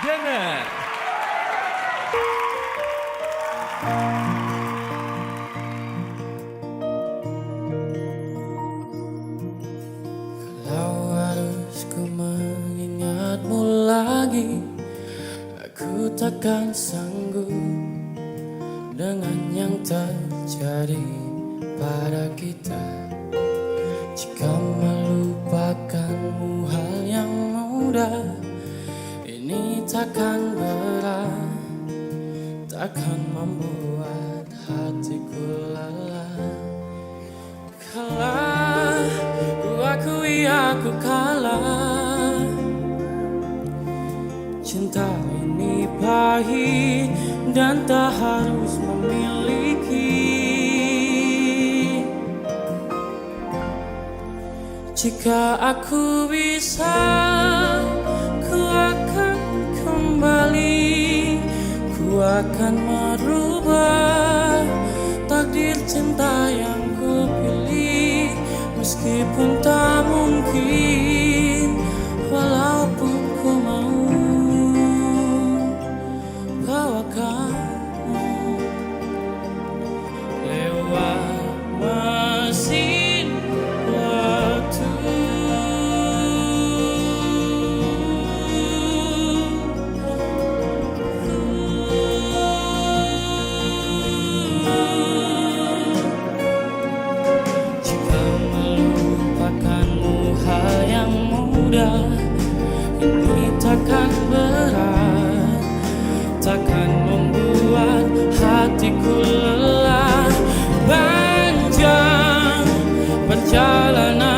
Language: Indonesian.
Jenner. Kalau harus ku mengingatmu lagi, aku takkan sanggup dengan yang terjadi pada kita. Jika melupakanmu hal yang mudah, ini takkan berat, takkan membuat hatiku lelah. Kalah, ku akui aku kalah. Cinta ini pahit dan tak harus memiliki. Jika aku bisa, ku akan kembali. Ku akan merubah takdir cinta yang ku pilih. Meskipun tak mungkin, walaupun ku mau bawa kamu lewat mesin waktu. Jika melupakanmu hal yang mudah, ini takkan berat, takkan membuat hatiku lelah. Panjang perjalanan